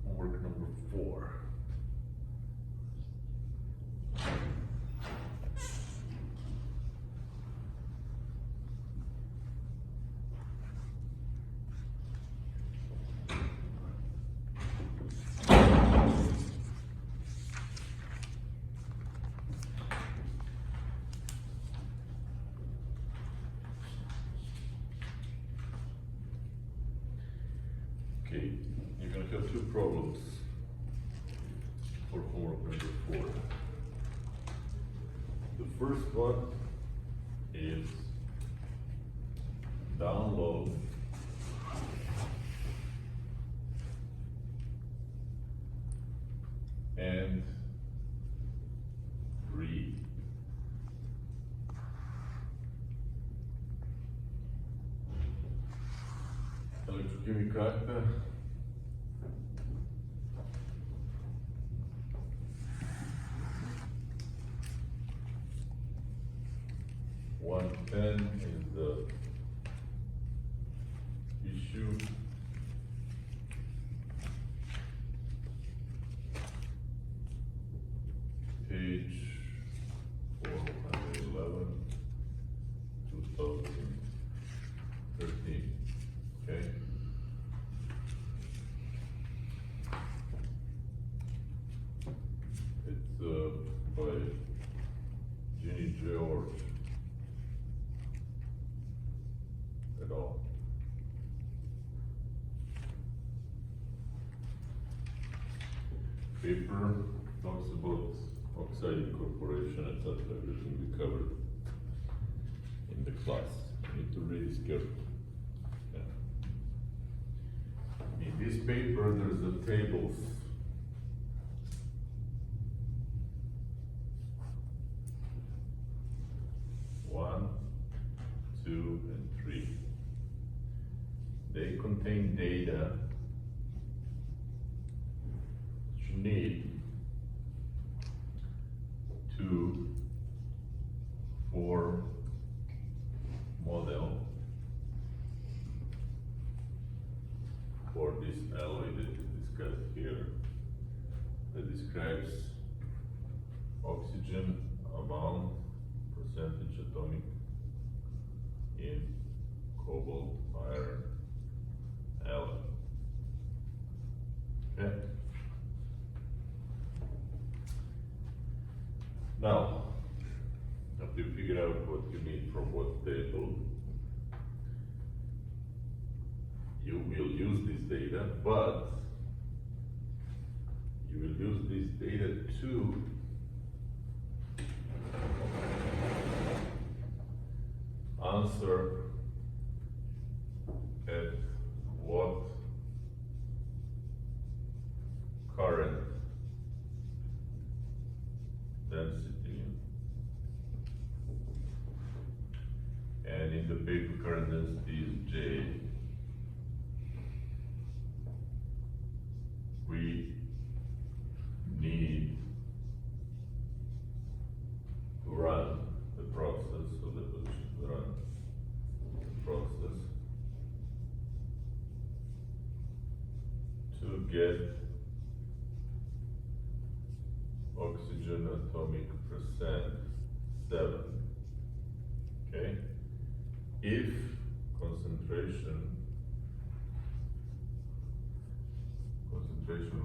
Homework number 4. Okay, you're going to have 2 problems for homework number 4. The first one is download and read. Electrochemical 110 is the issue. Page 411, 2013. Okay. It's by Ginny George et al. Paper talks about oxide incorporation, etc. Everything we covered in the class. You need to read this carefully. Yeah. In this paper, there's the tables. One, 2, and 3. They contain data that you need to form model for this alloy that is discussed here, that describes oxygen amount, percentage atomic in cobalt iron alloy. Okay. Now, after you figure out what you need from what table, you will use this data, but you will use this data to answer at what current density, and in the paper current density is J. We need to run the process, so that we should run the process to get oxygen atomic percent 7. Okay? If concentration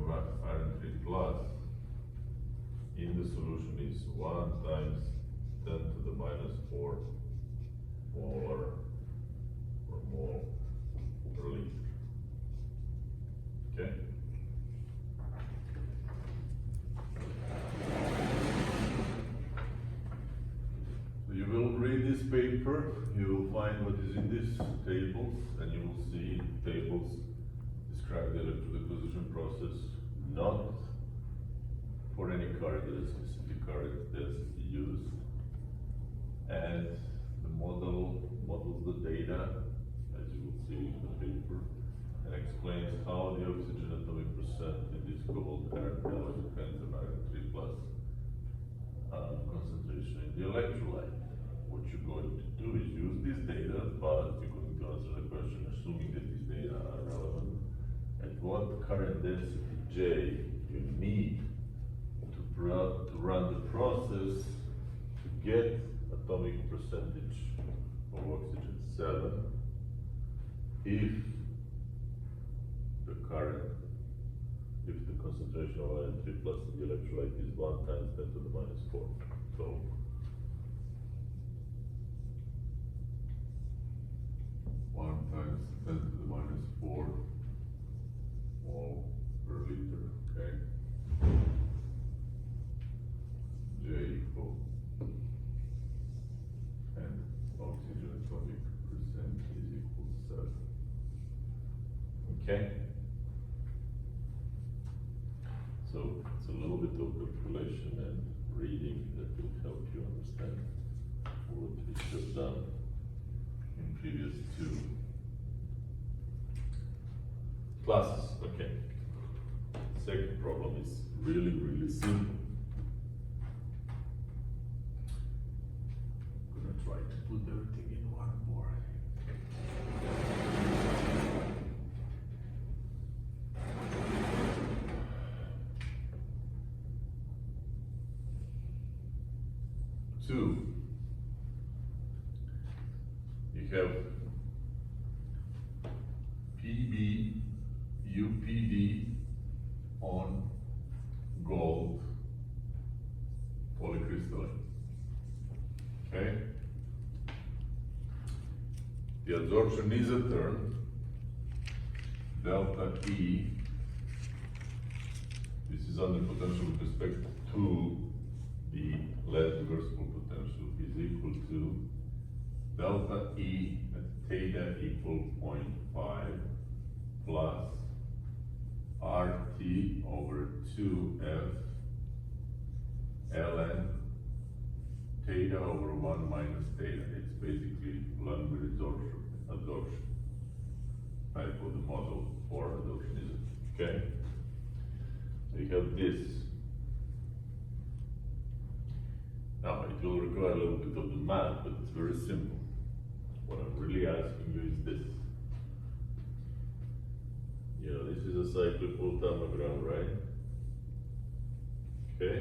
of iron 3 plus in the solution is 1 times 10 to the minus 4 molar per mole per liter. Okay? So you will read this paper, you will find what is in these tables, and you will see tables describe the electrodeposition process, not for any current, there is specific current density used, and the models the data, as you will see in the paper, and how the oxygen atomic percentage is called iron depends on iron 3 plus concentration in the electrolyte. What you're going to do is use this data, but you're going to answer the question assuming that these data are relevant. At what current density J you need to run the process to get atomic percentage of oxygen 7 if the concentration of iron 3 plus in the electrolyte is 1 times 10 to the minus 4. So 1 times 10 to the minus 4 mole per liter, okay? J equal, and oxygen atomic percent is equal to 7. Okay? So it's a little bit of calculation and reading that will help you understand what we have done in previous 2 classes. Okay. Second problem is really, really simple. I'm gonna try to put everything in one board. Two, you have PB, UPD on gold polycrystalline. Okay? The adsorption isotherm, delta E, this is under potential with respect to the lead reversible potential, is equal to delta E at theta equal 0.5 plus RT over 2F ln theta over 1 minus theta. It's basically Lundberg adsorption type of the model for adsorptionism. Okay? We have this. Now, it will require a little bit of the math, but it's very simple. What I'm really asking you is this. Yeah, this is a cyclical thermogram, right? Okay.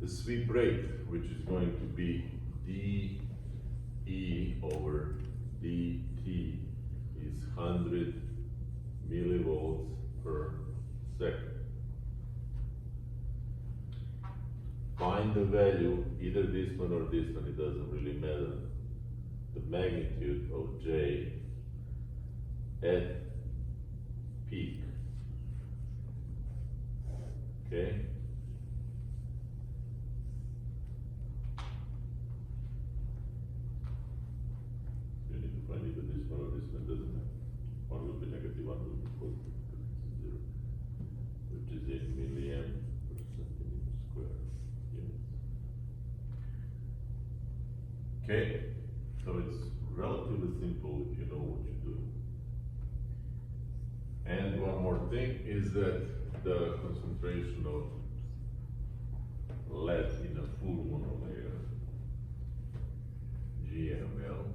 The sweep rate, which is going to be dE over dt, is 100 millivolts per second. Find the value, either this one or this one, it doesn't really matter. The magnitude of J at peak. Okay? You need to find either this one or this one, doesn't it? One will be negative, one will be positive, because it's 0, which is in milliamp per centimeter square units. Okay? So it's relatively simple if you know what you're doing. And one more thing is that the concentration of lead in a full monolayer, GML,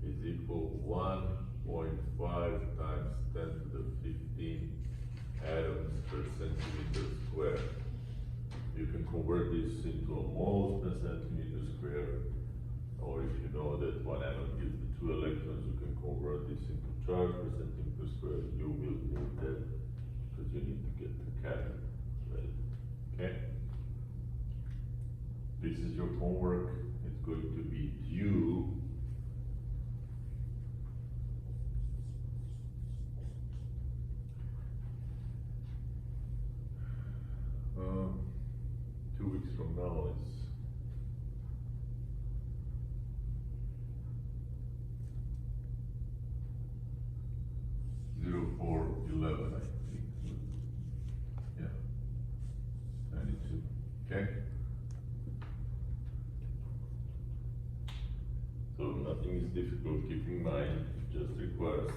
is equal 1.5 times 10 to the 15 atoms per centimeter square. You can convert this into a moles per centimeter square, or if you know that one atom gives the 2 electrons, you can convert this into charge per centimeter square. You will need that because you need to get the cathode, right? Okay? This is your homework. It's going to be due two weeks from now. It's I think. Yeah. 92. Okay? So just requires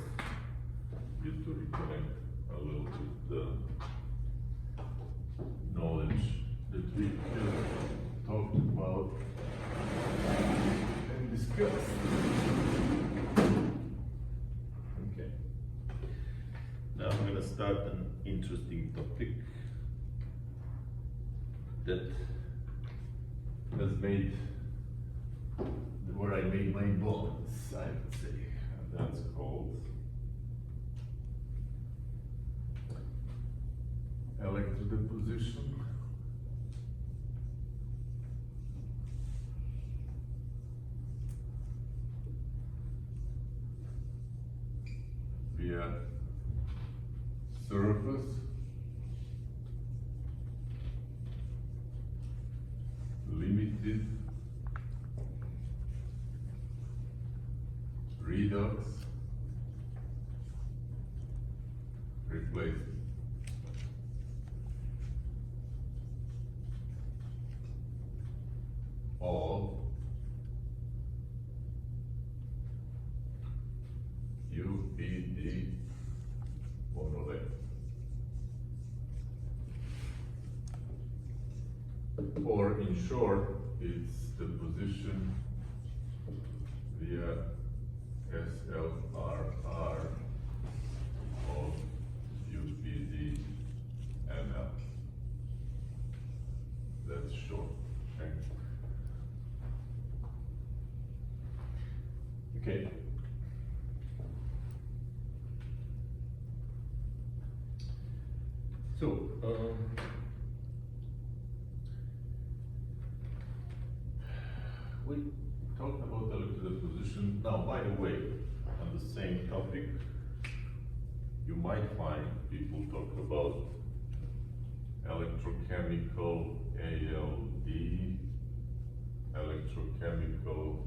you to reconnect a little bit the knowledge that we talked about and discussed. Okay. Now I'm going to start an interesting topic that has made, where I made my bonds, I would say, and that's called electrodeposition via surface limited redox replacement. Of UPD monolayer. Or in short, it's the position via SLRR of UPD ML. That's short. Okay. So, we talked about electrodeposition. Now, by the way, on the same topic, you might find people talk about electrochemical ALD, electrochemical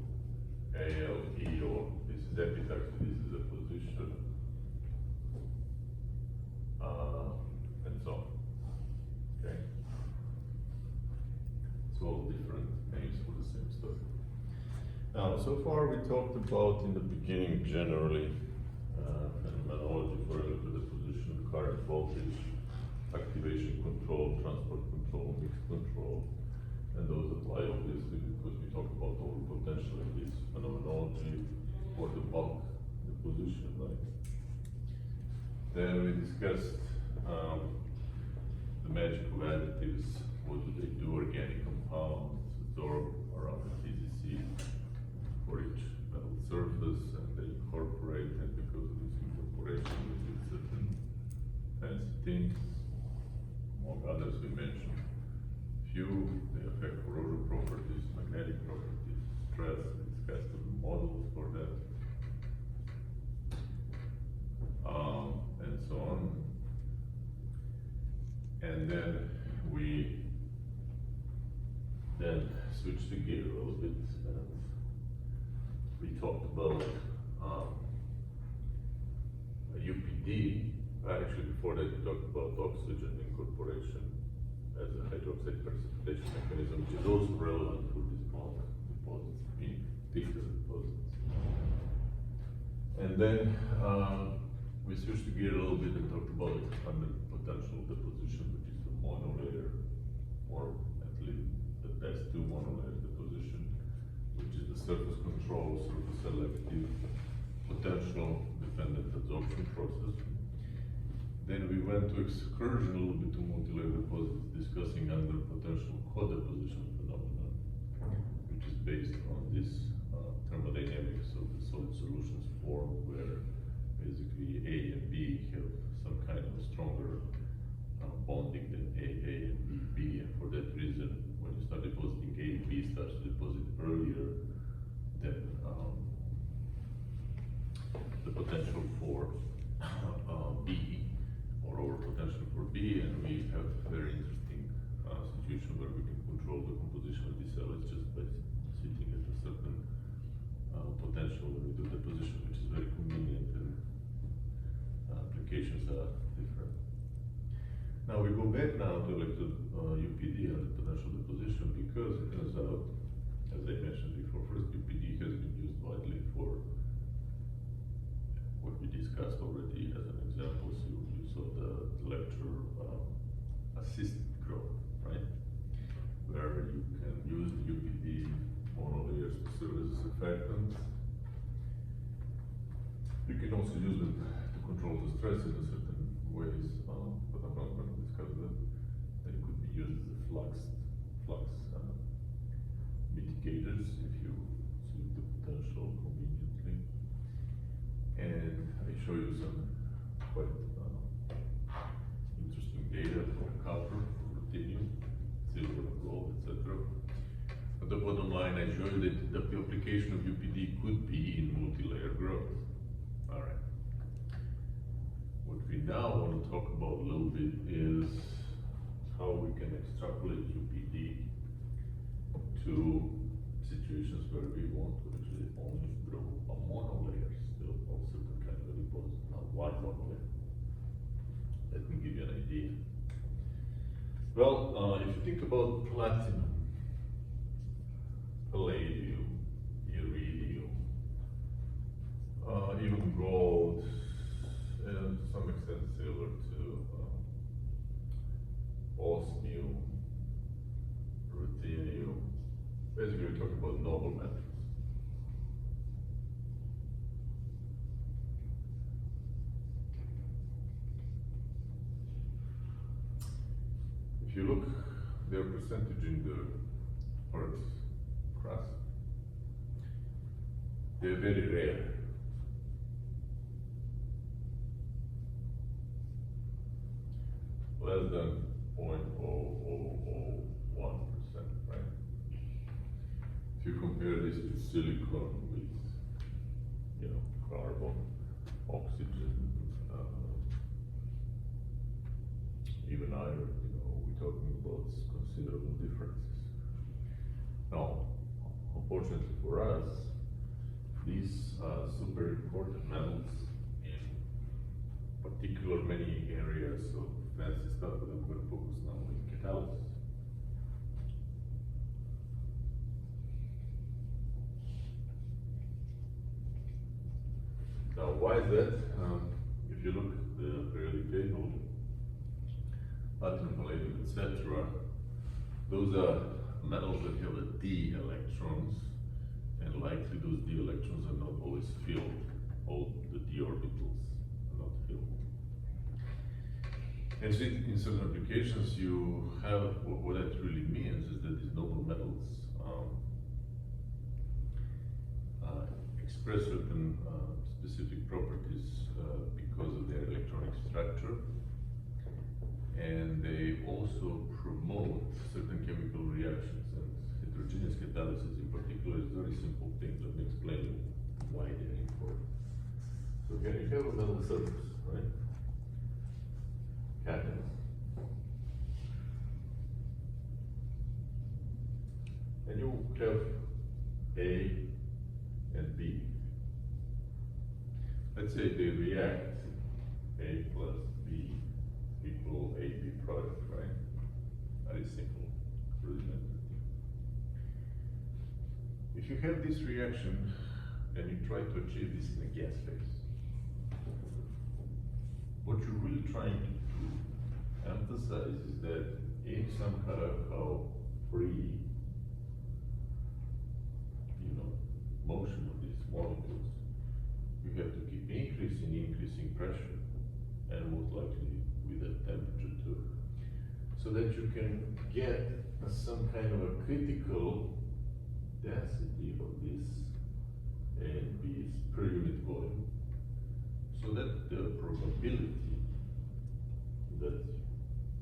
ALE, or this is epitaxy, this is a position, and so on. Okay? It's all different names for the same stuff. Now, so far we talked about in the beginning generally phenomenology for electrodeposition, current voltage, activation control, transport control, mix control. And those apply obviously because we talk about overpotential in this phenomenology for the bulk deposition, right? Then we discussed the magic of additives. What do they do? Organic compounds absorb around the TCC for each metal surface, and they incorporate, and because of this incorporation, we did certain fancy things. Among others, we mentioned few. They affect corrosion properties, magnetic properties, stress. We discussed the models for that, and so on. And then we switched the gear a little bit, and we talked about UPD. Actually, before that, we talked about oxygen incorporation as a hydroxide precipitation mechanism, which is also relevant for these bulk deposits, being thicker deposits. And then we switched the gear a little bit and talked about under potential deposition, which is the monolayer, or at least the best two monolayer deposition, which is the surface control, surface selective, potential dependent absorption process. Then we went to excursion a little bit to multilayer deposits, discussing under potential co-deposition phenomenon, which is based on this thermodynamics of the solid solutions form, where basically A and B have some kind of a stronger bonding than A and B, and for that reason, when you start depositing A, B starts to deposit earlier than the potential for B, or over potential for B, and we have a very interesting situation where we can control the composition of these cells just by sitting at a certain potential when we do deposition, which is very convenient, and applications are different. Now we go back now to UPD and the potential deposition, because it turns out, as I mentioned before, first UPD has been used widely for discussed already as an example. So you saw the lecture assisted growth, right? Where you can use the UPD monolayers to serve as a surfactant. You can also use them to control the stress in a certain ways, but I'm not going to discuss that. They could be used as flux mitigators if you see the potential conveniently. And I show you some quite interesting data for copper, for ruthenium, silver, gold, etc. But the bottom line, I show you that the application of UPD could be in multi-layer growth. All right. What we now want to talk about a little bit is how we can extrapolate UPD to situations where we want to actually only grow a monolayer still of certain kind of deposit, not one monolayer. Let me give you an idea. Well, if you think about platinum, palladium, iridium, even gold, and to some extent silver too, osmium, ruthenium. Basically, we're talking about noble metals. If you look their percentage in the Earth's crust, they're very rare. Less than 0.0001%, right? If you compare this with silicon, with carbon, oxygen, even iron, we're talking about considerable differences. Now, unfortunately for us, these super important metals in particular many areas of fancy stuff, but I'm going to focus now on catalysis. Now, why is that? If you look at the periodic table, platinum, palladium, etc., those are metals that have a d electrons, and likely those d electrons are not always filled. All the d orbitals are not filled. And so in certain applications, you have what that really means is that these noble metals express certain specific properties because of their electronic structure, and they also promote certain chemical reactions. And heterogeneous catalysis in particular is a very simple thing. Let me explain why they're important. So here you have a metal surface, right? Catalyst. And you have A and B. Let's say they react, A plus B equal AB product, right? Very simple, rudimentary. If you have this reaction and you try to achieve this in a gas phase, what you're really trying to emphasize is that in some kind of free, motion of these molecules, you have to keep increasing pressure, and most likely with a temperature too, so that you can get some kind of a critical density of this A and B's per unit volume, so that the probability that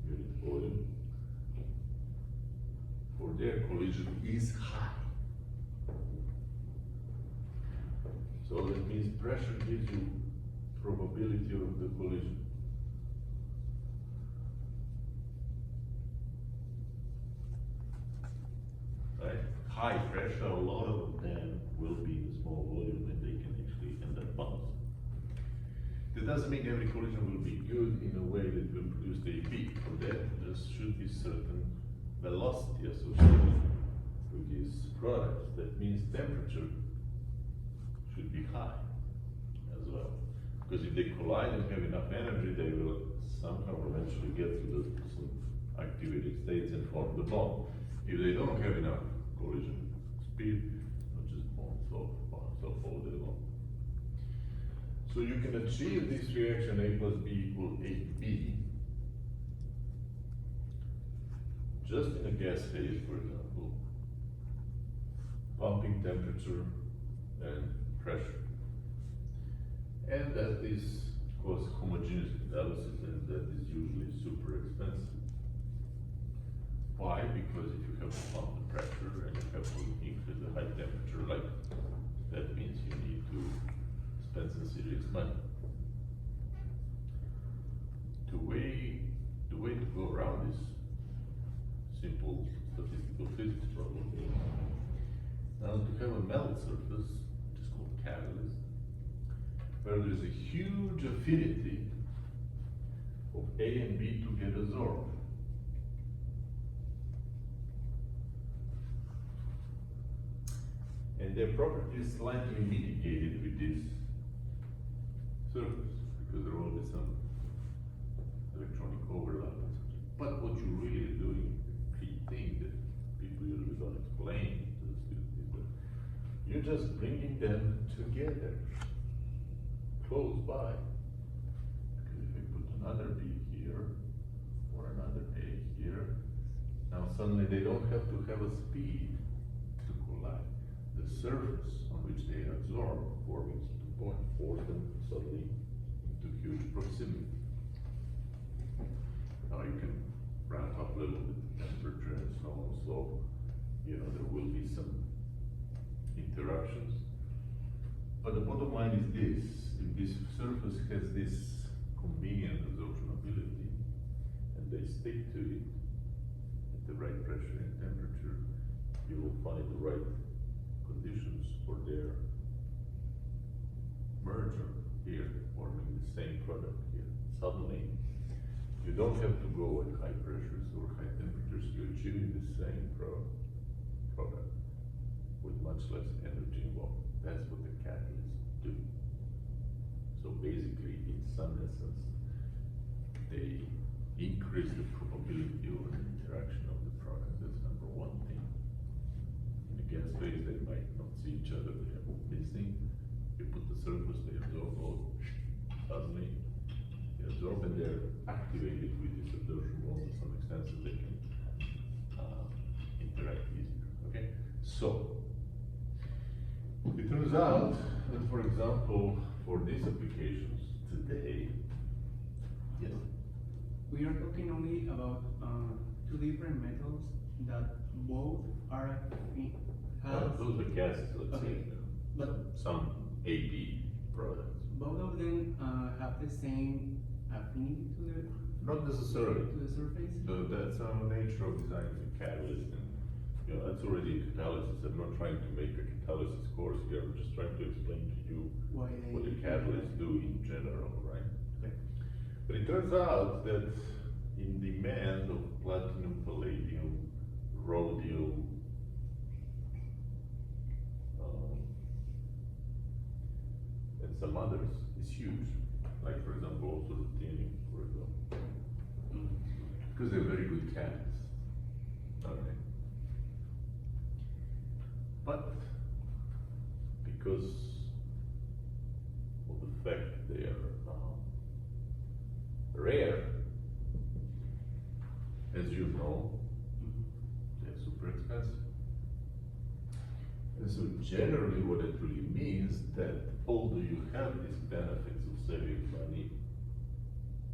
unit volume for their collision is high. So that means pressure gives you probability of the collision. Right? High pressure, a lot of them will be in a small volume and they can actually end up bouncing. That doesn't mean every collision will be good in a way that will produce the AP. For that, there should be certain velocity associated with these products. That means temperature should be high as well. Because if they collide and have enough energy, they will somehow eventually get to some activity states and form the bond. If they don't have enough collision speed, they'll just bounce off all day long. So you can achieve this reaction A plus B equal AB just in a gas phase, for example, pumping temperature and pressure. And that is, of course, homogeneous catalysis, and that is usually super expensive. Why? Because if you have to pump the pressure and you have to increase the high temperature, like that means you need to spend some serious money. The way to go around this simple statistical physics problem is now to have a metal surface, which is called catalyst, where there is a huge affinity of A and B to get absorbed. And their property is slightly mitigated with this surface, because there will be some electronic overlap. But what you're really doing, the key thing that people usually don't explain to the students, is that you're just bringing them together, close by. Because if I put another B here, or another A here, now suddenly they don't have to have a speed to collide. The surface on which they absorb, forming the point, force them suddenly into huge proximity. Now you can ramp up a little bit the temperature and so on, so there will be some interruptions. But the bottom line is this: if this surface has this convenient absorption ability, and they stick to it at the right pressure and temperature, you will find the right conditions for their merger here, forming the same product here. Suddenly, you don't have to go at high pressures or high temperatures, you're achieving the same product with much less energy involved. That's what the catalysts do. So basically, in some essence, they increase the probability of an interaction of the product. That's number one thing. In a gas phase, they might not see each other, they have this thing. You put the surface, they absorb all. Suddenly, they absorb and they're activated with this absorption wall to some extent, so they can interact easier. Okay? So, it turns out that, for example, for these applications today, yes? We are talking only about two different metals that both are Those are gases, let's say. But some AP products. both of them have the same affinity Not necessarily. to the surface. That's the nature of designing a catalyst, and that's already a catalysis. I'm not trying to make a catalysis course here. I'm just trying to explain to you Why what the they catalysts do in general, right? Okay. But it turns out that in demand of platinum, palladium, rhodium, and some others is huge. Like, for example, also ruthenium, for example. Because they're very good catalysts. Okay. But because of the fact they are rare, as you know, they're super expensive. And so generally what it really means that although you have these benefits of saving money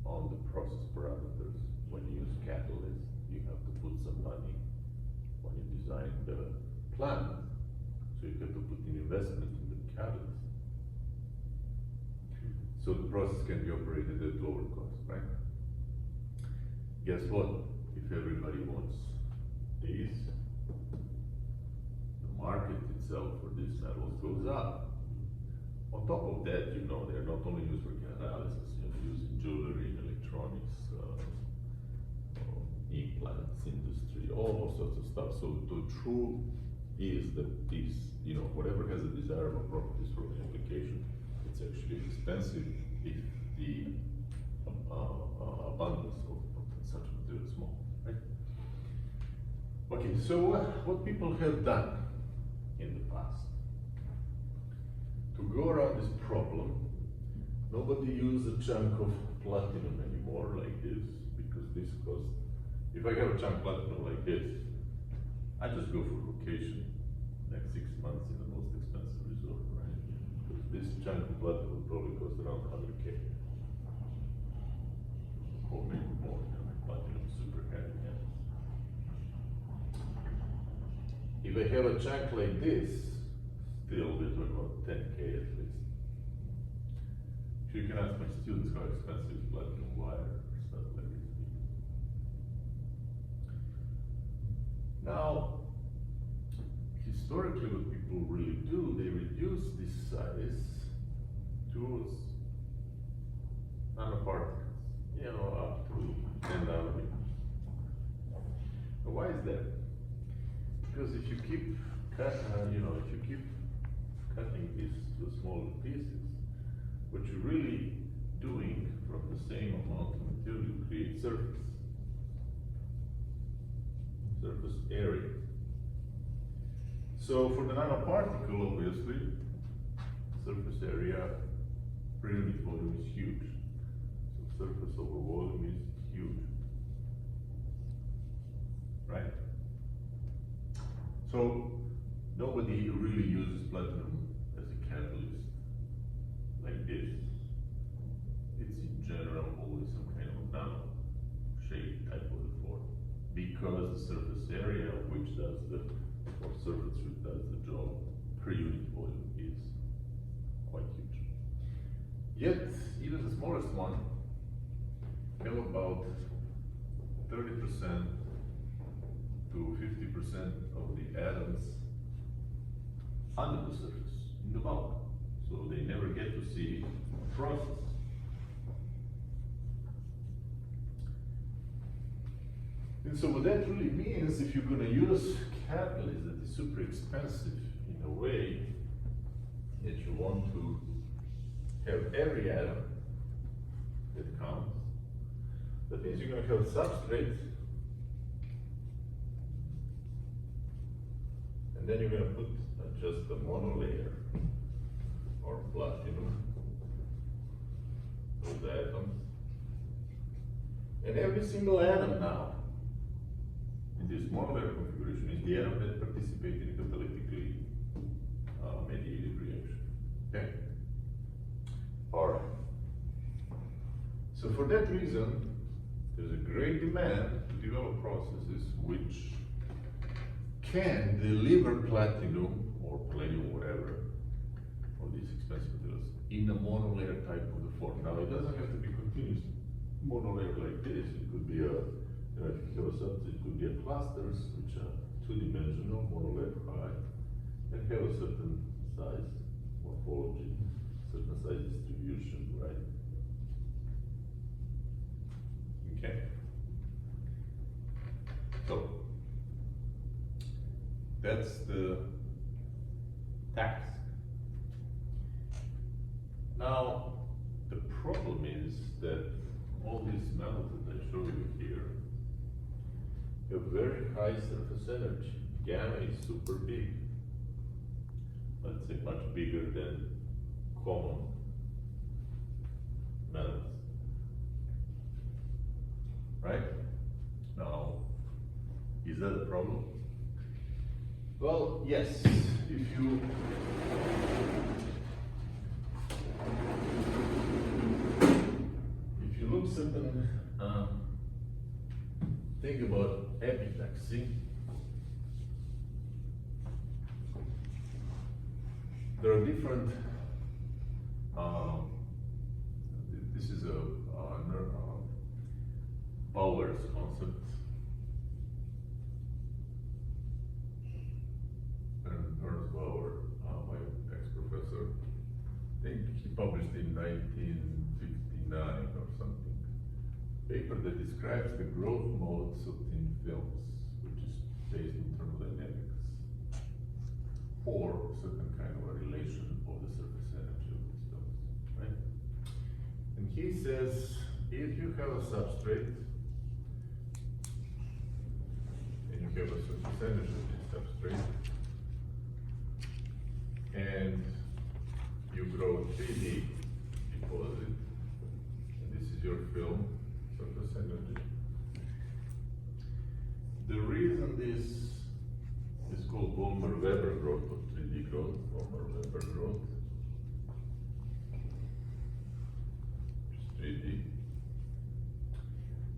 on the process parameters, when you use catalysts, you have to put some money when you design the plant. So you have to put in investment in the catalyst. So the process can be operated at lower cost, right? Guess what? If everybody wants these, the market itself for these metals goes up. On top of that, they're not only used for catalysis, used in jewelry, electronics, implants industry, all sorts of stuff. So the truth is that these, whatever has a desirable properties for an application, it's actually expensive if the abundance of such material is small, right? Okay, so what people have done in the past to go around this problem, nobody uses a chunk of platinum anymore like this, because this costs, if I have a chunk platinum like this, I just go for vacation next 6 months in the most expensive resort, right? Because this chunk of platinum will probably cost around 100K. Or maybe more, you know, platinum is super heavy. Yeah. If I have a chunk like this, still we're talking about 10K at least. You can ask my students how expensive is platinum wire or stuff like this. Now, historically what people really do, they reduce this size to nanoparticles, you know, up to 10 nanometers. Now, why is that? Because if you keep cutting this to smaller pieces, what you're really doing from the same amount of material, you create surface area. So for the nanoparticle, obviously, surface area per unit volume is huge. So surface over volume is huge, right? So nobody really uses platinum as a catalyst like this. It's in general always some kind of nano shape type of the form, because the surface area which does the, or surface which does the job per unit volume is quite huge. Yet, even the smallest one have about 30% to 50% of the atoms under the surface, in the bulk. So they never get to see the process. And so what that really means, if you're going to use catalyst that is super expensive in a way that you want to have every atom that counts, that means you're going to have substrate, and then you're going to put just a monolayer or platinum with the atoms. And every single atom now in this monolayer configuration is the atom that participates in the catalytically mediated reaction. Okay? Alright. So for that reason, there's a great demand to develop processes which can deliver platinum or palladium, whatever, or these expensive materials in a monolayer type of the form. Now, it doesn't have to be continuous monolayer like this. It could be a, if you have a substance, it could be a clusters, which are two-dimensional, monolayer high, and have a certain size morphology, certain size distribution, right? Okay. So, that's the task. Now, the problem is that all these metals that I show you here have very high surface energy. Gamma is super big. Let's say much bigger than common metals. Right? Now, is that a problem? Well, yes. If you look certain think about epitaxy, there are different. This is a Bauer's concept. Ernst Bauer, my ex-professor, I think he published in 1959 or something, a paper that describes the growth modes of thin films, which is based in thermodynamics, or certain kind of a relation of the surface energy of these films, right? he says, if you have a substrate, and you have a surface energy of this substrate, and you grow 3D deposit, and this is your film surface energy. The reason this is called Vollmer-Weber growth or 3D growth, Vollmer-Weber growth, 3D.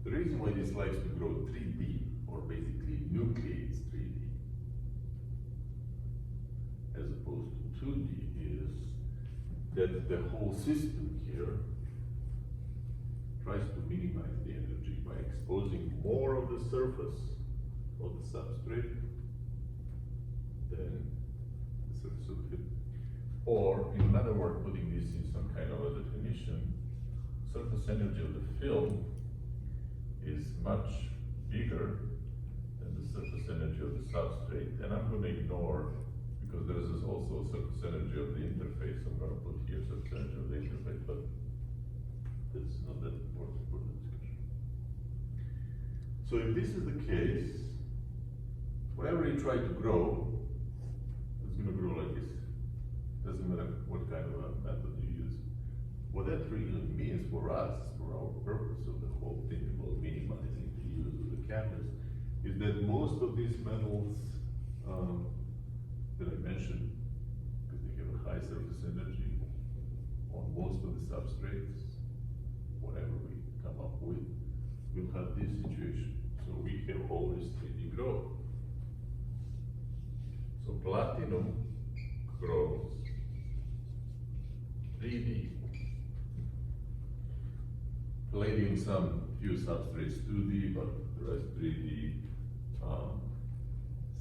The reason why this likes to grow 3D, or basically nucleates 3D, as opposed to 2D, is that the whole system here tries to minimize the energy by exposing more of the surface of the substrate than the surface of the film. Or, in another word, putting this in some kind of a definition, surface energy of the film is much bigger than the surface energy of the substrate. And I'm going to ignore, because there is also a surface energy of the interface. I'm going to put here surface energy of the interface, but that's not that important for the discussion. So if this is the case, whatever you try to grow, it's going to grow like this. Doesn't matter what kind of a method you use. What that really means for us, for our purpose of the whole thing about minimizing the use of the cameras, is that most of these metals that I mentioned, because they have a high surface energy on most of the substrates, whatever we come up with, we'll have this situation. So we have always 3D growth. So platinum grows 3D. Palladium, some few substrates 2D, but the rest 3D.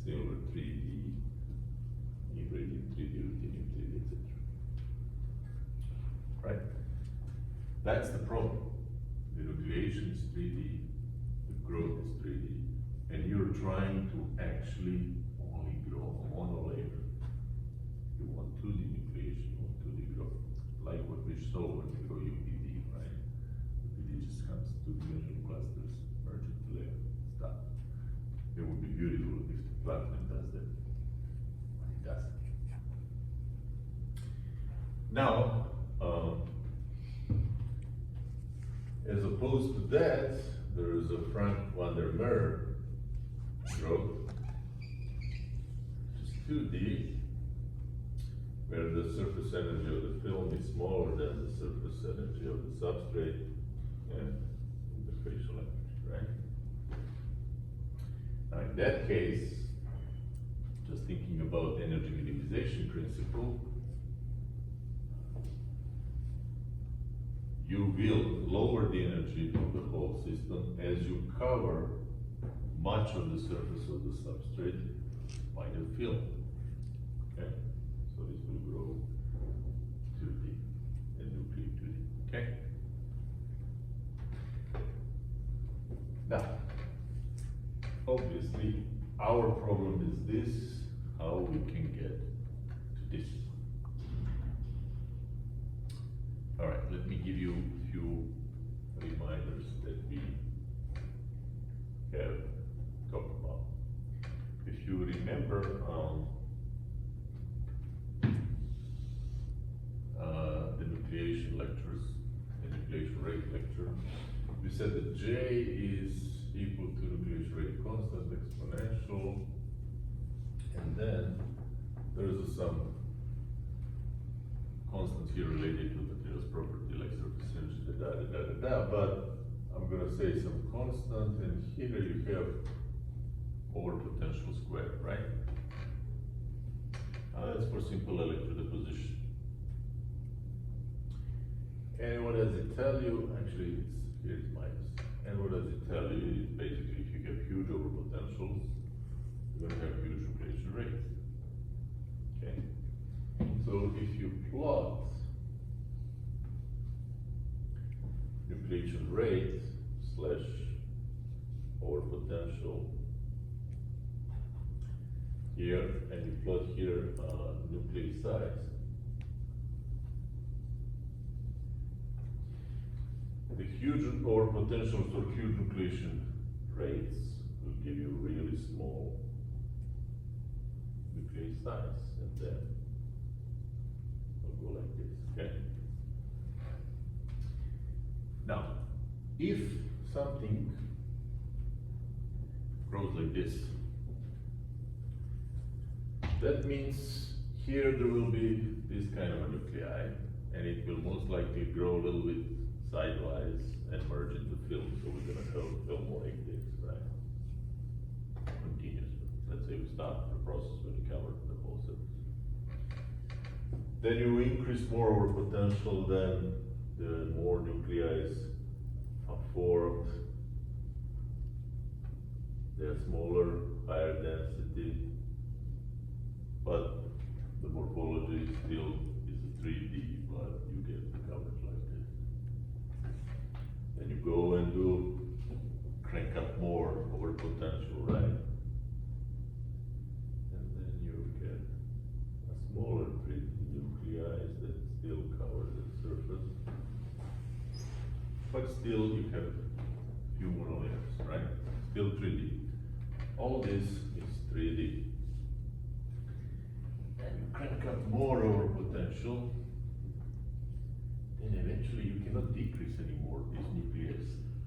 Silver 3D, iridium 3D, ruthenium 3D, etc. Right? That's the problem. The nucleation is 3D, the growth is 3D, and you're trying to actually only grow a monolayer. You want 2D nucleation, you want 2D growth, like what we saw when we grow UPD, right? UPD just comes 2-dimensional clusters, merge into layer, stop. It would be beautiful if the platinum does that, but it doesn't. Now, as opposed to that, there is a Frank van der Meer growth, which is 2D, where the surface energy of the film is smaller than the surface energy of the substrate and interfacial energy, right? Now in that case, just thinking about energy minimization principle, you will lower the energy of the whole system as you cover much of the surface of the substrate by the film. Okay? So this will grow 2D and nucleate 2D. Okay? Now, obviously, our problem is this, how we can get to this. All right, let me give you a few reminders that we have talked about. If you remember the nucleation lectures, the nucleation rate lecture, we said that J is equal to nucleation rate constant exponential, and then there is some constants here related to materials property like surface energy, but I'm going to say some constant, and here you have over potential squared, right? That's for simple electrodeposition. And what does it tell you? Actually, here's minus. And what does it tell you? Is basically, if you have huge overpotentials, you're going to have huge nucleation rates. Okay? So if you plot nucleation rate slash overpotential here, and you plot here nuclear size, The huge or potentials for huge nucleation rates will give you really small nuclei size, and then it'll go like this, okay? Now, if something grows like this, that means here there will be this kind of a nuclei, and it will most likely grow a little bit sidewise and merge into film, so we're gonna have film like this, right? Continuously. Let's say we start the process when you cover the whole surface. Then you increase more over potential, then the more nuclei are formed. They're smaller, higher density, but the morphology still is a 3D, but you get the coverage like this. Then you go and do crank up more over potential, right? And then you get a smaller 3D nuclei that still cover the surface. But still you have few monolayers, right? Still 3D. All this is 3D. And you crank up more over potential, then eventually you cannot decrease anymore these nucleus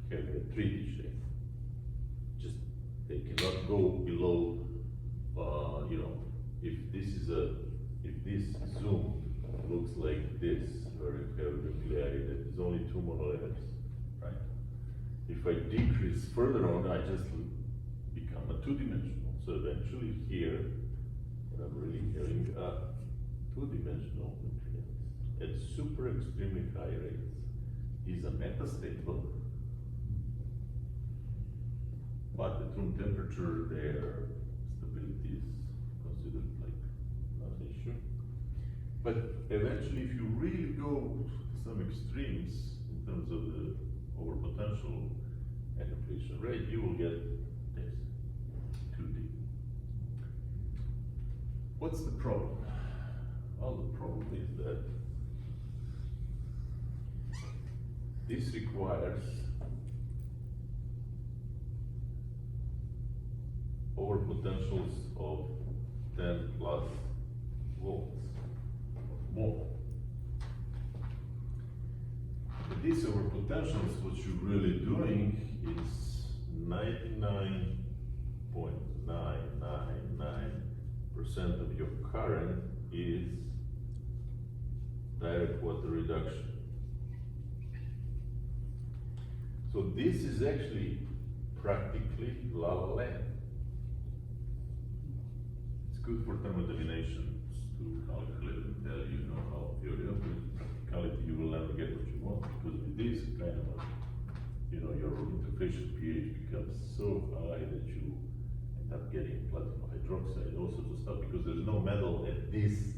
having a 3D shape. Just, they cannot go below, if this zoom looks like this, where you have nuclei that is only 2 monolayers, right? If I decrease further on, I just become a 2-dimensional. So eventually here, I'm really having a 2-dimensional nucleus at super extremely high rates. Is a metastable, but at room temperature, their stability is considered like not an issue. But eventually, if you really go to some extremes in terms of the overpotential and nucleation rate, you will get this 2D. What's the problem? Well, the problem is that this requires overpotentials of 10 plus volts or more. But these overpotentials, what you're really doing is 99.999% of your current is direct water reduction. So this is actually practically la la land. It's good for thermodynamics to calculate and tell you, how theoretically, in practicality, you will never get what you want, because with this kind of, your interfacial pH becomes so high that you end up getting platinum hydroxide, all sorts of stuff, because there's no metal at this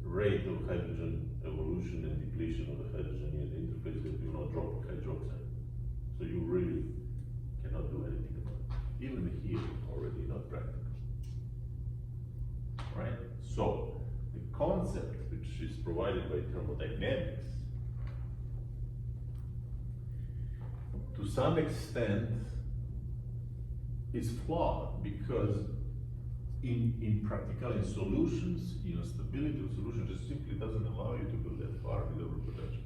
rate of hydrogen evolution and depletion of the hydrogen in the interface that do not drop hydroxide. So you really cannot do anything about it. Even here, already not practical. Right? So, the concept which is provided by thermodynamics, to some extent, is flawed, because in practical, in solutions, stability of solution just simply doesn't allow you to go that far with overproduction.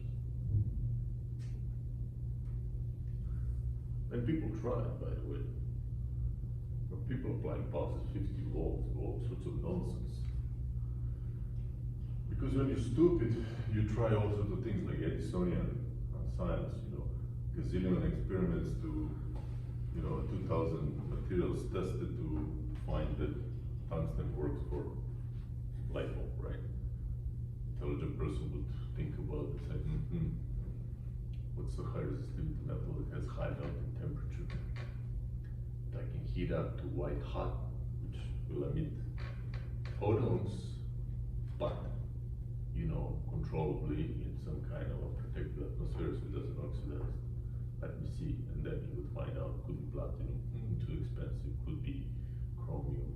And people try, by the way. But people applying pulses 50 volts, all sorts of nonsense. Because when you're stupid, you try all sorts of things like Edisonian science, gazillion experiments to, 2,000 materials tested to find that tungsten works for light bulb, right? Intelligent person would think about it, say, what's the high resistivity metal that has high melting temperature? I can heat up to white hot, which will emit photons, but controllably in some kind of a protected atmosphere, so it doesn't oxidize. Let me see, and then you would find out, could be platinum, too expensive, could be chromium,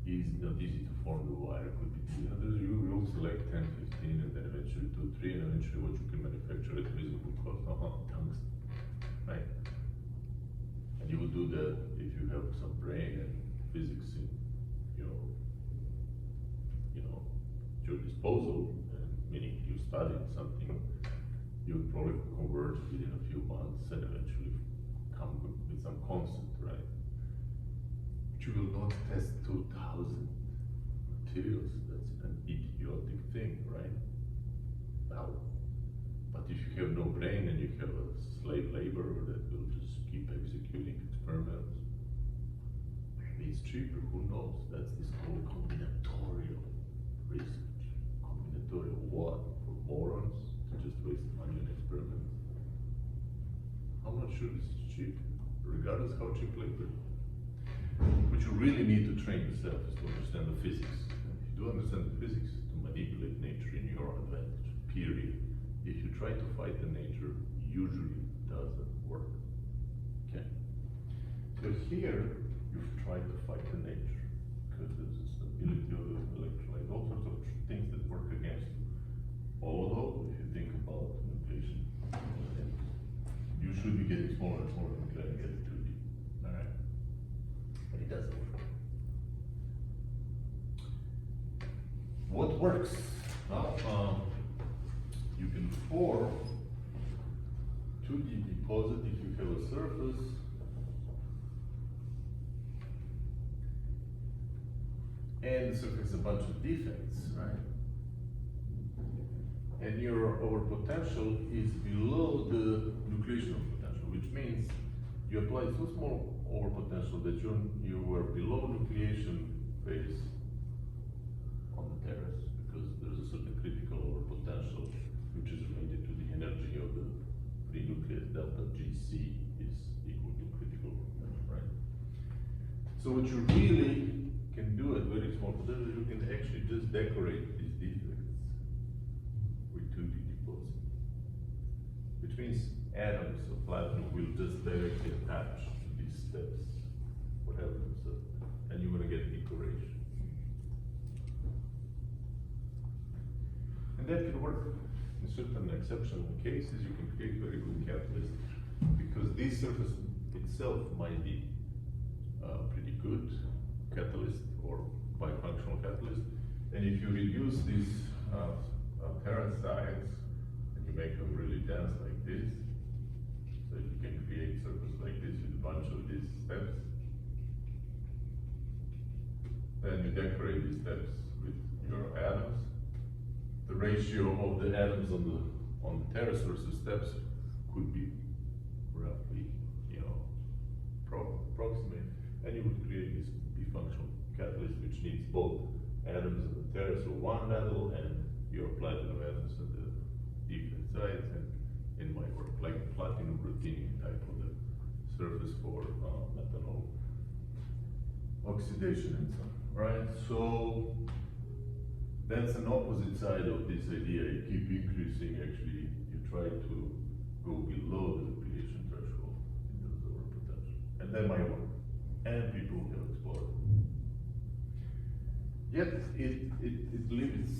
not easy to form the wire. Could be you will select 10, 15, and then eventually 2, 3, and eventually what you can manufacture at reasonable cost. Tungsten, right? And you will do that if you have some brain and physics in your, your disposal, and meaning you studied something, you would probably converge within a few months and eventually come with some concept, right? But you will not test 2,000 materials. That's an idiotic thing, right? Now, but if you have no brain and you have a slave laborer that will just keep executing experiments, maybe it's cheaper, who knows? That's this whole combinatorial research. Combinatorial what? For morons to just waste money on experiments? I'm not sure this is cheap, regardless how cheap labor. What you really need to train yourself is to understand the physics. If you do understand the physics, to manipulate nature in your advantage, period. If you try to fight the nature, usually doesn't work. Okay? So here, you've tried to fight the nature, because there's the stability of the electrolyte, all sorts of things that work against you. Although, if you think about inflation, you should be getting smaller and smaller and glad to get it 2D. Alright? But it doesn't work. What works? Well, you can form 2D deposit if you have a surface. And the surface has a bunch of defects, right? And your overpotential is below the nucleational potential, which means you apply so small overpotential that you were below nucleation phase on the terrace, because there's a certain critical overpotential which is related to the energy of the free nucleus. Delta GC is equal to critical overpotential, right? So what you really can do at very small potential, you can actually just decorate these defects with 2D deposit. Which means atoms of platinum will just directly attach to these steps, whatever. So, and you're gonna get decoration. And that can work. In certain exceptional cases, you can create very good catalysts, because this surface itself might be pretty good catalyst or bifunctional catalyst. And if you reduce these terrasides and you make them really dense like this, so you can create surface like this with a bunch of these steps. Then you decorate these steps with your atoms. The ratio of the atoms on the terrace versus steps could be roughly, approximate, and you would create this bifunctional catalyst which needs both atoms on the terrace of one level and your platinum atoms on the different sides. And in my work, like platinum ruthenium type of the surface for methanol oxidation and so on, right? So that's an opposite side of this idea. You keep increasing, actually, you try to go below the nucleation threshold in terms of overpotential. And that might work. And people have explored. Yet, it limits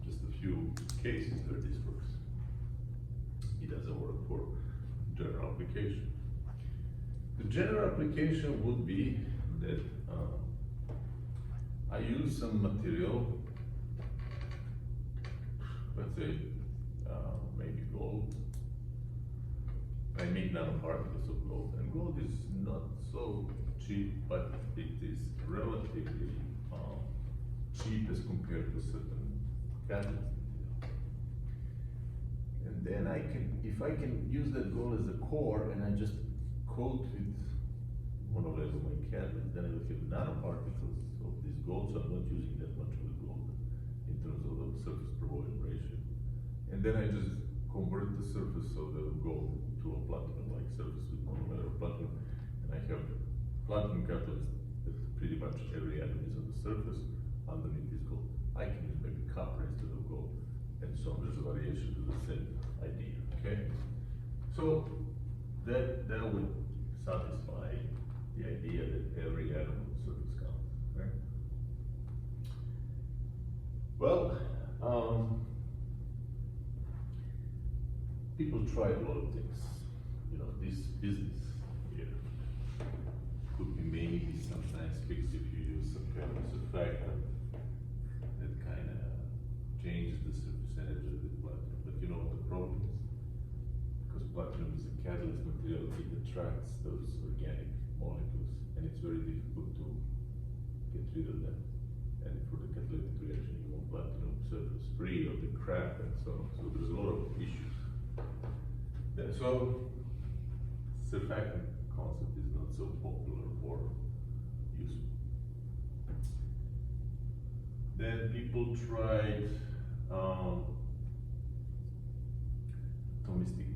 just a few cases where this works. It doesn't work for general application. The general application would be that I use some material, let's say maybe gold. I make nanoparticles of gold, and gold is not so cheap, but it is relatively cheap as compared to certain catalysts. And then if I can use that gold as a core, and I just coat with monolithic my catalyst, then I will have nanoparticles of this gold, so I'm not using that much of the gold in terms of the surface per volume ratio. And then I just convert the surface of the gold to a platinum-like surface with monomer platinum, and I have platinum catalyst that pretty much every atom is on the surface. Underneath is gold. I can use maybe copper instead of gold, and so there's a variation to the same idea. Okay, so that would satisfy the idea that every atom on the surface counts. Right? Well, people try a lot of things. You know, this business here could be maybe sometimes fixed if you use some kind of surfactant that kind of changes the surface energy of the platinum. But you know what the problem is? Because platinum is a catalyst material, it attracts those organic molecules, and it's very difficult to get rid of them. And for the catalytic reaction, you want platinum surface free of the crap and so on. So there's a lot of issues. So surfactant concept is not so popular or useful. Then people tried atomistic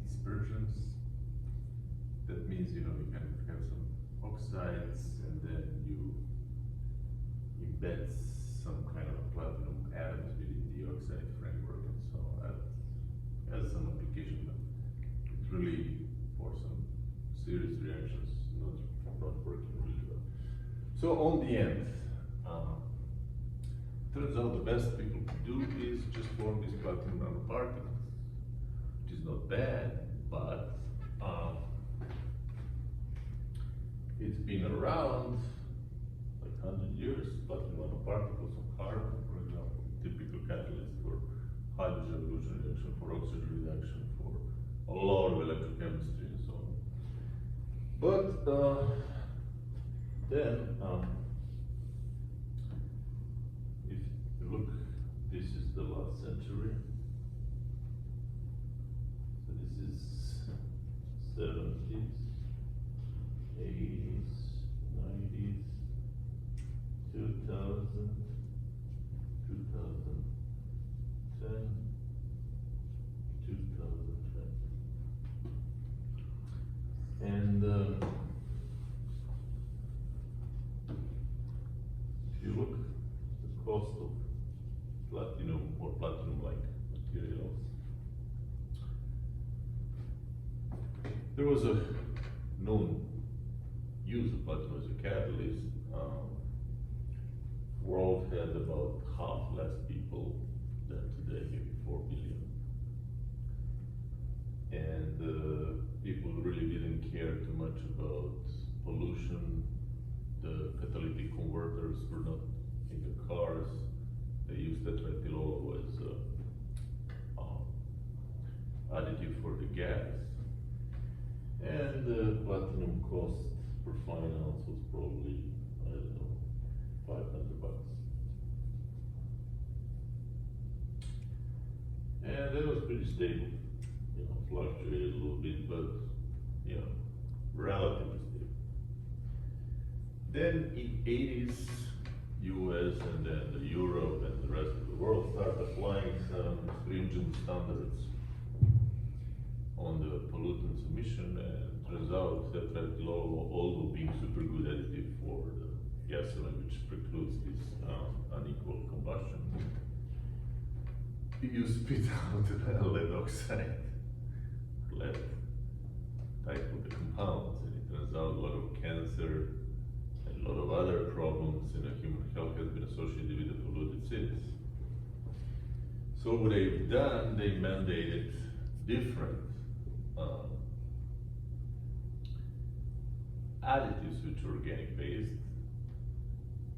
dispersions. That means, you know, you can have some oxides and then you embed some kind of platinum atoms within the oxide framework, and so that has some application, but it's really for some serious reactions not working really well. So on the end, turns out the best people can do is just form these platinum nanoparticles, which is not bad, but it's been around like 100 years. Platinum nanoparticles of carbon, for example, typical catalyst for hydrogen evolution reaction, for oxygen reduction, for a lot of electrochemistry and so on. But then, if you look, this is the last century. So this is 70s, 80s, 90s, 2000, 2010, 2020. And if you look at the cost of platinum or platinum-like materials, there was a known use of platinum as a catalyst. World had about half less people than today, maybe 4 billion. And people really didn't care too much about pollution. The catalytic converters were not in the cars. They used tetrathiol as additive for the gas. And the platinum cost per fine ounce was probably, I don't know, $500. And that was pretty stable. You know, fluctuated a little bit, but, you know, relatively stable. Then in 80s, US and then the Europe and the rest of the world started applying some stringent standards on the pollutants emission, and turns out that tetrathiol, although being super good additive for the gasoline, which precludes this unequal combustion, you spit out lead oxide, lead type of the compounds, and it turns out a lot of cancer and a lot of other problems in human health has been associated with the polluted cities. So what they've done, they mandated different additives which are organic based,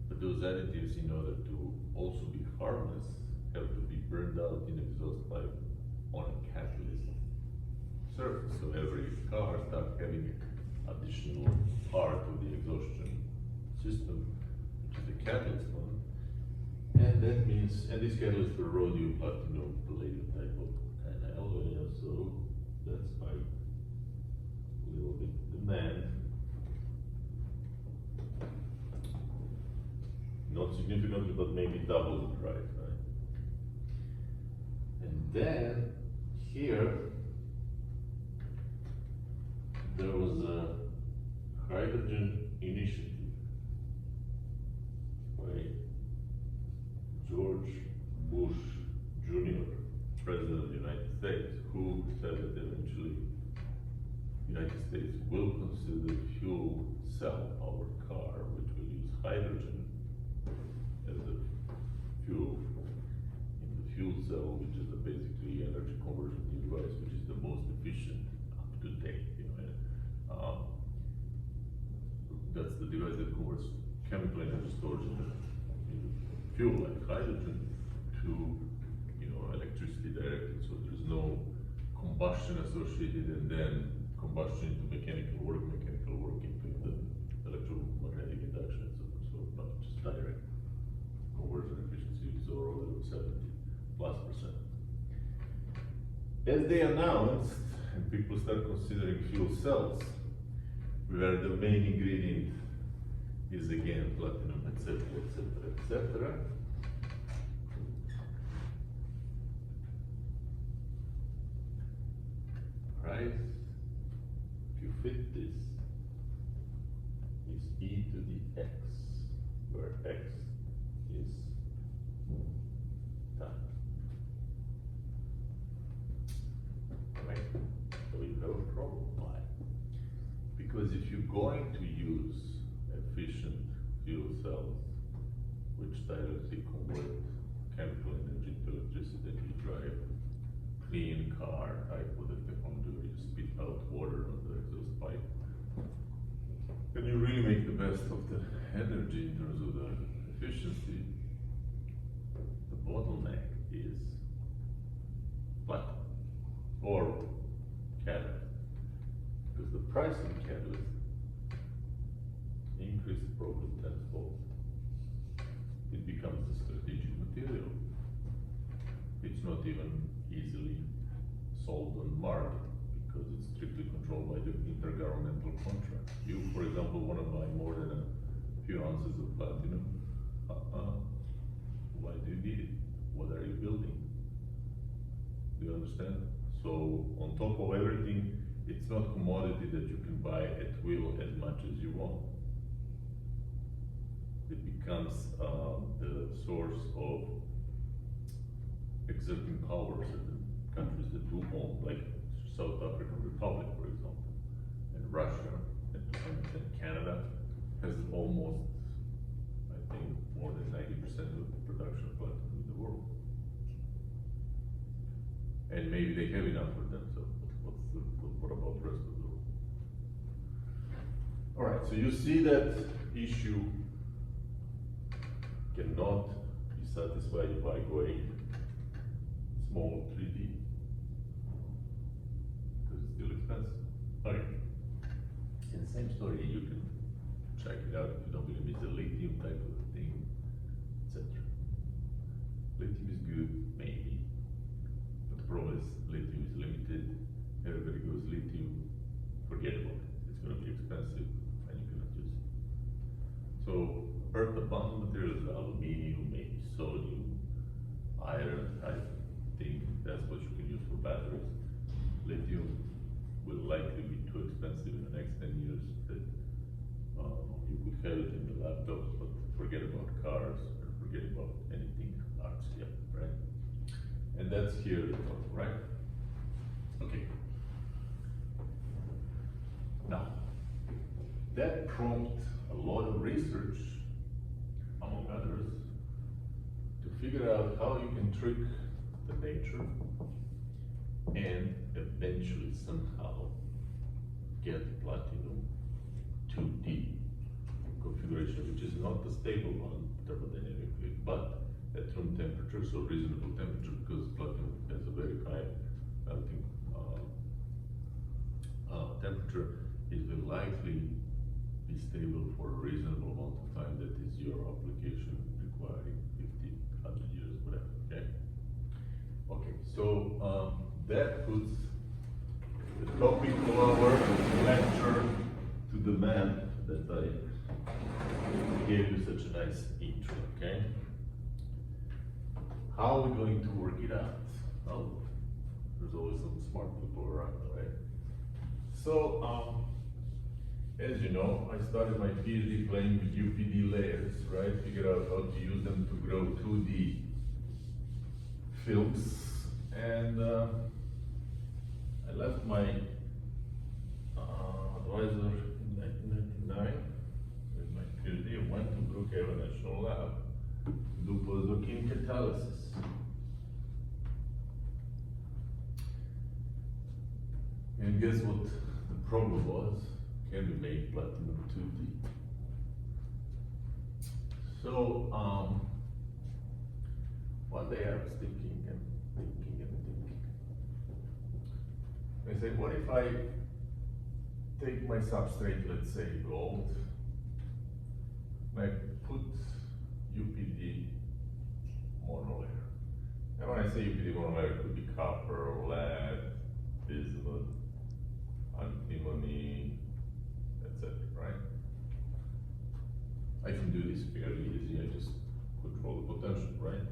but those additives, in order to also be harmless, have to be burned out in exhaust pipe on a catalyst surface. So every car starts having an additional part of the exhaustion system, which is the catalyst one. And that means, and this catalyst for rhodium, platinum, palladium type of kind of alloy, so that spiked a little bit demand. Not significantly, but maybe double the price, right? And then here there was a hydrogen initiative by George Bush Jr., President of the United States, who said that eventually the United States will consider fuel cell powered car, which will use hydrogen as a fuel. fuel cell, which is basically energy conversion device, which is the most efficient up to date. That's the device that converts chemical energy storage in fuel like hydrogen to electricity directly. So there's no combustion associated and then combustion into mechanical work into the electromagnetic induction, and so forth. So not just direct conversion efficiency is already 70+%. As they announced, and people start considering fuel cells, where the main ingredient is again platinum, etc., etc., etc. Right? If you fit this, is e to the x, where x is time. Right? So you have a problem. Why? Because if you're going to use efficient fuel cells, which directly convert chemical energy to electricity, and you drive clean car type with the technology where you spit out water on the exhaust pipe, and you really make the best of the energy in terms of the efficiency, the bottleneck is platinum or catalyst. Because the price of catalyst increases probably tenfold. It becomes a strategic material. It's not even easily sold on market because it's strictly controlled by the intergovernmental contract. You, for example, want to buy more than a few ounces of platinum. Why do you need it? What are you building? Do you understand? So on top of everything, it's not commodity that you can buy at will as much as you want. It becomes the source of exerting powers in the countries that do own, like South African Republic, for example, and Russia, and Canada has almost, I think, more than 90% of the production of platinum in the world. And maybe they have enough for themselves. What about the rest of the world? All right, so you see that issue cannot be satisfied by going small 3D because it's still expensive. Okay. And the same story, you can check it out if you don't believe me. It's a lithium type of thing, etc. Lithium is good, maybe, but the problem is lithium is limited. Everybody goes lithium, forget about it. It's going to be expensive and you cannot use it. So earth abundant materials, aluminium, maybe sodium, iron, I think that's what you can use for batteries. Lithium will likely be too expensive in the next 10 years that you could have it in the laptops, but forget about cars or forget about anything large scale, right? And that's here, right? Okay. Now, that prompted a lot of research, among others, to figure out how you can trick the nature and eventually somehow get platinum 2D configuration, which is not the stable one thermodynamically, but at room temperature, so reasonable temperature, because platinum has a very high melting temperature. It will likely be stable for a reasonable amount of time. That is your application requiring 50, 100 years, whatever, okay? Okay, so that puts the topic of our lecture to the man that I gave you such a nice intro, okay? How are we going to work it out? Well, there's always some smart people around, right? So, as you know, I started my PhD playing with UPD layers, right? Figure out how to use them to grow 2D films. And I left my advisor in 1999 with my PhD and went to Brookhaven National Lab to do postdoc in catalysis. And I realized that, well, there's always some smart people around, right? So, as you know, I started my PhD playing with UPD layers, right? Figure out how to use them to grow 2D films. And I left my advisor in 1999 with my PhD and went to Brookhaven National Lab And guess what the problem was? Can we make platinum 2D? So, one day I was thinking and thinking and thinking. I said, what if I take my substrate, let's say gold, and I put UPD monolayer. And when I say UPD monolayer, it could be copper, lead, bismuth, antimony, etc., right? I can do this fairly easy, I just control the potential, right?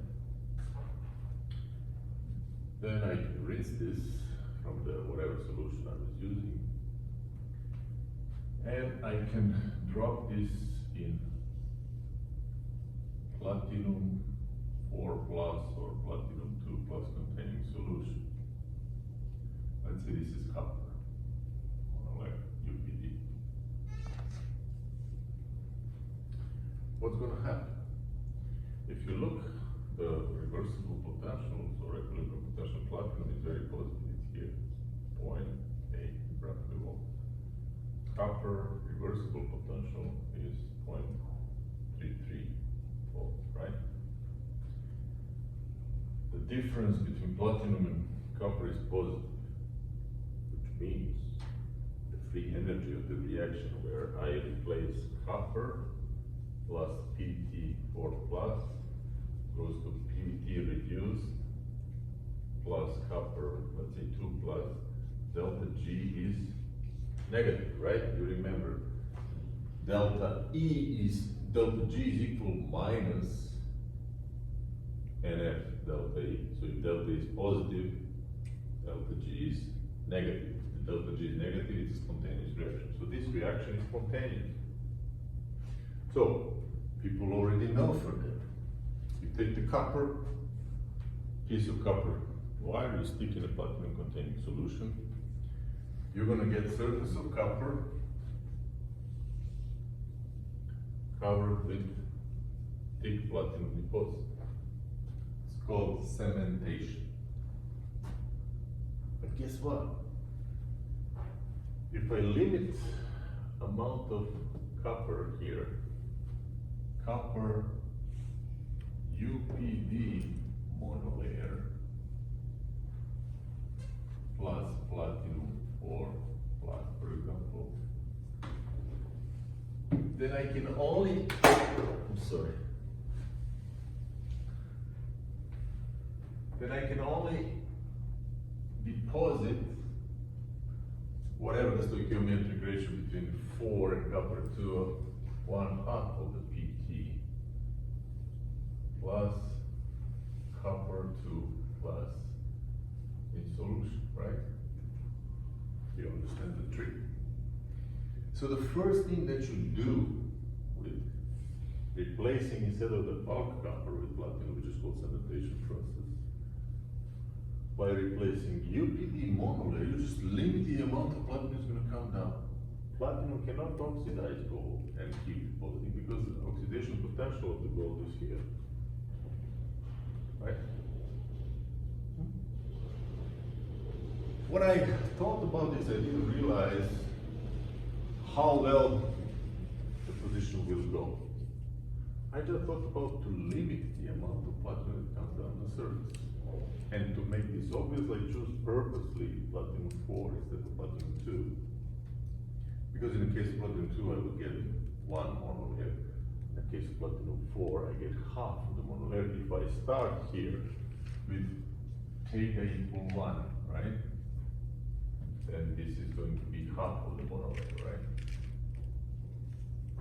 Then I can rinse this from the whatever solution I was using. And I can drop this in platinum 4 plus or platinum 2 plus containing solution. Let's say this is copper, monolayer, UPD. What's going to happen? If you look, the reversible potentials or equilibrium potential platinum is very positive. It's here, 0.8 roughly volt. Copper reversible potential is 0.33 volt, right? The difference between platinum and copper is positive, which means the free energy of the reaction where I replace copper plus PVT 4 plus goes to PVT reduced plus copper, let's say 2 plus, delta G is negative, right? You remember, delta G is equal minus NF delta E. So if delta is positive, delta G is negative. If delta G is negative, it's a spontaneous reaction. So this reaction is spontaneous. So people already know for that. You take the copper, piece of copper wire, you stick in a platinum containing solution. You're going to get surface of copper covered with thick platinum deposit. It's called cementation. But guess what? If I limit amount of copper here, copper UPD monolayer plus platinum 4 plus, for example, then I can only, then I can only deposit whatever the stoichiometric ratio between 4 and copper 2, 1/2 of the PT plus copper 2 plus in solution, right? You understand the trick? So the first thing that you do with replacing, instead of the bulk copper with platinum, which is called cementation process, by replacing UPD monolayer, you just limit the amount of platinum is going to come down. Platinum cannot oxidize gold and keep depositing because the oxidation potential of the gold is here, right? When I thought about this, I didn't realize how well the position will go. I just thought about to limit the amount of platinum that comes down the surface. And to make this obvious, I choose purposely platinum 4 instead of platinum 2. Because in the case of platinum 2, I would get 1 monolayer. In the case of platinum 4, I get half of the monolayer. If I start here with theta equal 1, right? Then this is going to be half of the monolayer, right?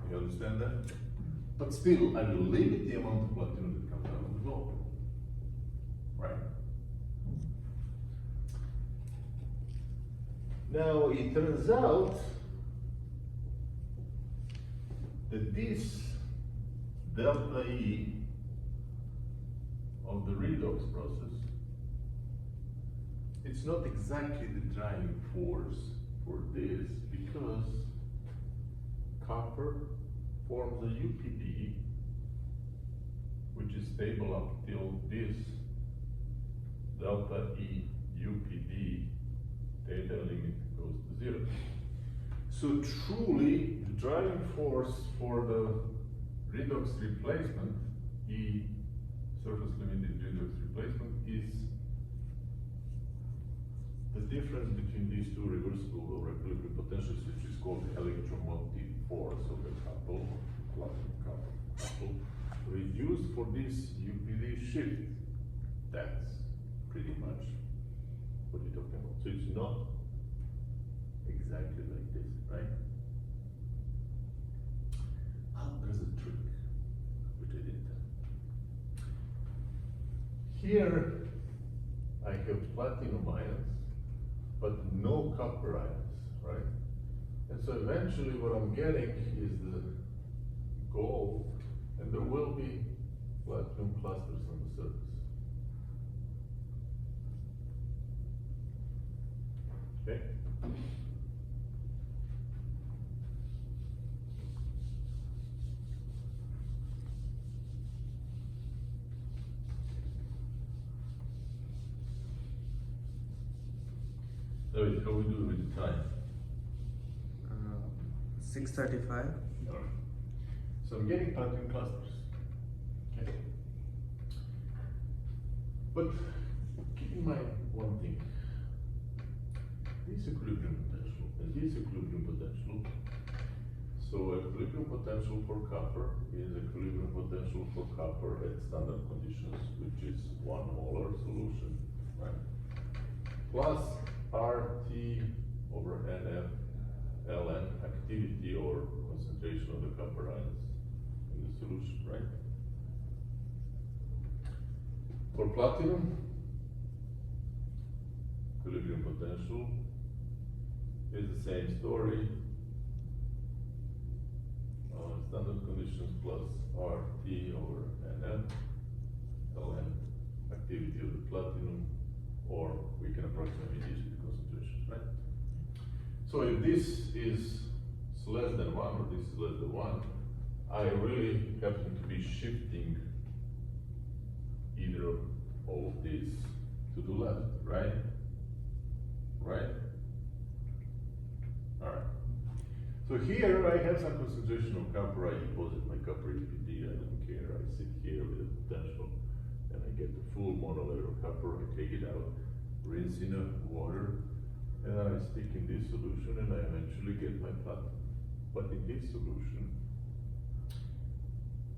You understand that? But still, I will limit the amount of platinum that comes out of the gold, right? Now, it turns out that this delta E of the redox process, it's not exactly the driving force for this because copper forms a UPD which is stable up till this delta E UPD theta limit goes 0. So truly, the driving force for the redox replacement, E surface limited redox replacement, is the difference between these two reversible or equilibrium potentials, which is called the electromotive force of the couple, couple, reduced for this UPD shift. That's pretty much what you're talking about. So it's not exactly like this, right? Oh, there's a trick, which I didn't tell. Here, I have platinum ions, but no copper ions, right? And so eventually what I'm getting is the gold, and there will be platinum clusters on the surface. Okay? David, how we do with the time? 6:35. All right. So I'm getting platinum clusters. Okay. But keep in mind one thing. This equilibrium potential and this equilibrium potential. So equilibrium potential for copper is equilibrium potential for copper at standard conditions, which is 1 molar solution, right? Plus RT over NF ln activity or concentration of the copper ions in the solution, right? For platinum, equilibrium potential is the same story. Standard conditions plus RT over NF ln activity of the platinum, or we can approximately use the concentrations, right? So if this is less than 1 or this is less than 1, I really happen to be shifting either of all of these to the left, right? Right? Alright. So here I have some concentration of copper. I deposit my copper EPD, I don't care. I sit here with a potential and I get the full monolayer of copper. I take it out, rinse in water, and I stick in this solution and I eventually get my platinum. But in this solution,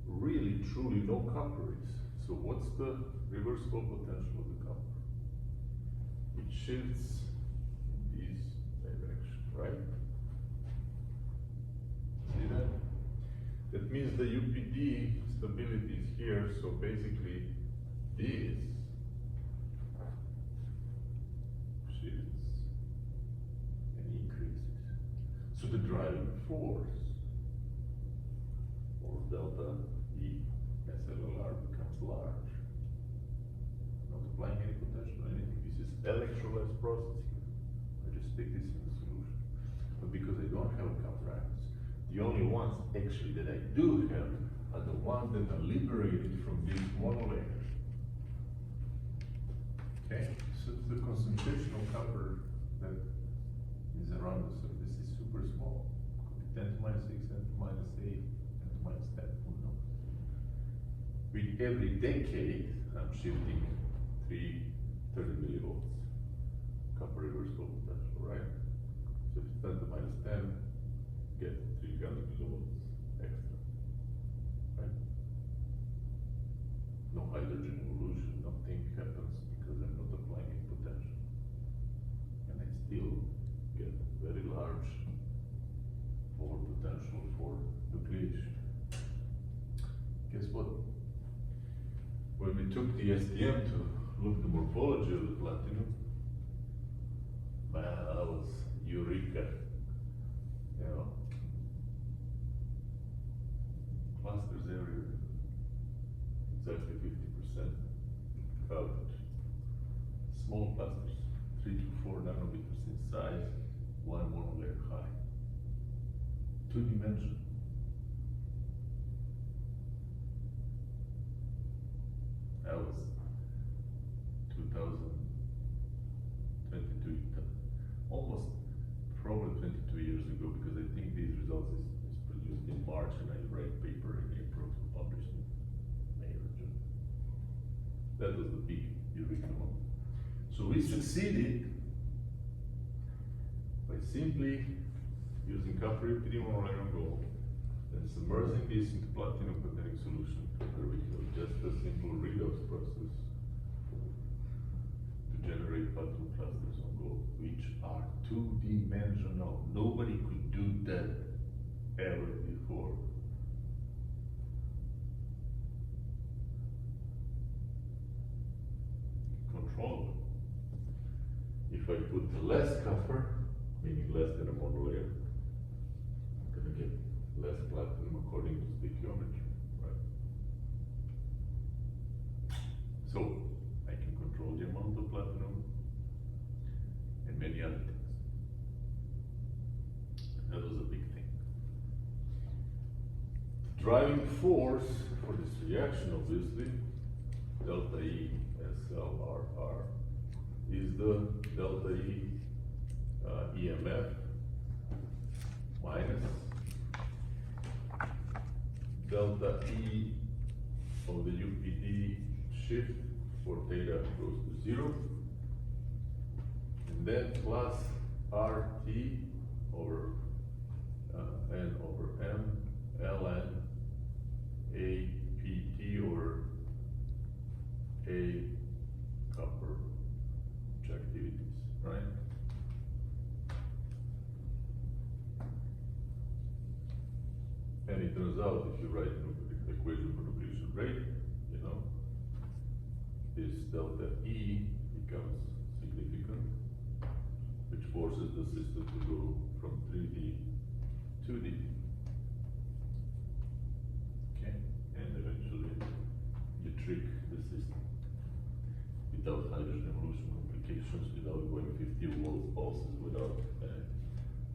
really truly no copper is. So what's the reversible potential of the copper? It shifts in this direction, right? See that? That means the UPD stability is here, so basically this shifts and increases. So the driving force or delta E SLRR becomes large. Not applying any potential or anything. This is electrolysis process here. I just stick this in the solution. But because I don't have copper ions, the only ones actually that I do have are the ones that are liberated from this monolayer. Okay, so the concentration of copper that is around the surface is super small. Could be 10 to minus 6, 10 to minus 8, 10 to minus 10, who knows. With every decade, I'm shifting 30 millivolts copper reversible potential, right? So if it's 10 to minus 10, get 300 millivolts extra, right? No hydrogen evolution, nothing happens because I'm not applying any potential. And I still get very large forward potential for nucleation. Guess what? When we took the STM to look at the morphology of the platinum, man, that was eureka. You know, clusters everywhere, exactly 50% coverage. Small clusters, 3 to 4 nanometers in size, 1 monolayer high. 2-dimensional. That was 2022, almost probably 22 years ago, because I think these results is produced in March, and I write paper in April to publish in May or June. That was the big Eureka moment. So we succeeded by simply using copper monolayer on gold and submerging this into platinum containing solution, where we have just a simple redox process to generate platinum clusters on gold, which are two-dimensional. Nobody could do that ever before. Control. If I put less copper, meaning less than a monolayer, I'm gonna get less platinum according to stoichiometry, right? So I can control the amount of platinum and many other things. That was a big thing. Driving force for this reaction, obviously, delta E SLRR, is the delta E EMF minus delta E of the UPD shift for theta goes to 0, and then plus RT over N over M ln APT over A copper activities, right? And it turns out, if you write the equation for nucleation rate, you know, this delta E becomes significant, which forces the system to go from 3D to 2D. Okay, and eventually you trick the system without hydrogen evolution complications, without going 50 volt pulses, without.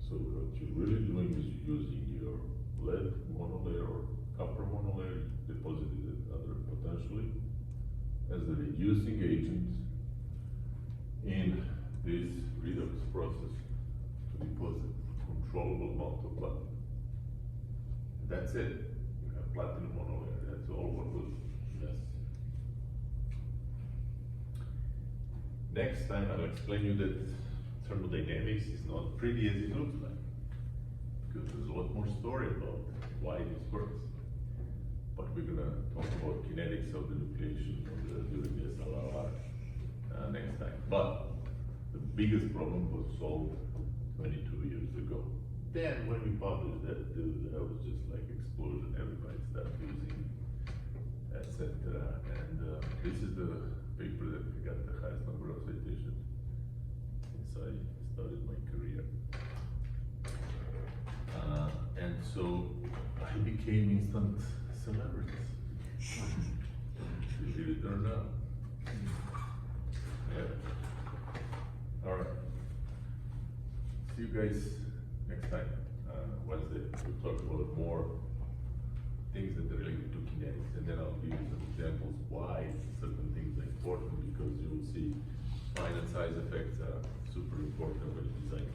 So what you're really doing is using your lead monolayer or copper monolayer deposited other potentially as a reducing agent in this redox process to deposit controllable amount of platinum. That's it. You have platinum monolayer. That's all what was necessary. Next time I'll explain you that thermodynamics is not pretty as it looks like, because there's a lot more story about why this works. But we're gonna talk about kinetics of the nucleation during the SLRR next time. But the biggest problem was solved 22 years ago. Then when we published that, that was just like explosion. Everybody started using, etc. And this is the paper that got the highest number of citations since I started my career. And so I became instant celebrity. Believe it or not. Yeah. All right. See you guys next time, Wednesday. We'll talk about more things that are related to kinetics, and then I'll give you some examples why certain things are important, because you will see finite size effects are super important when you design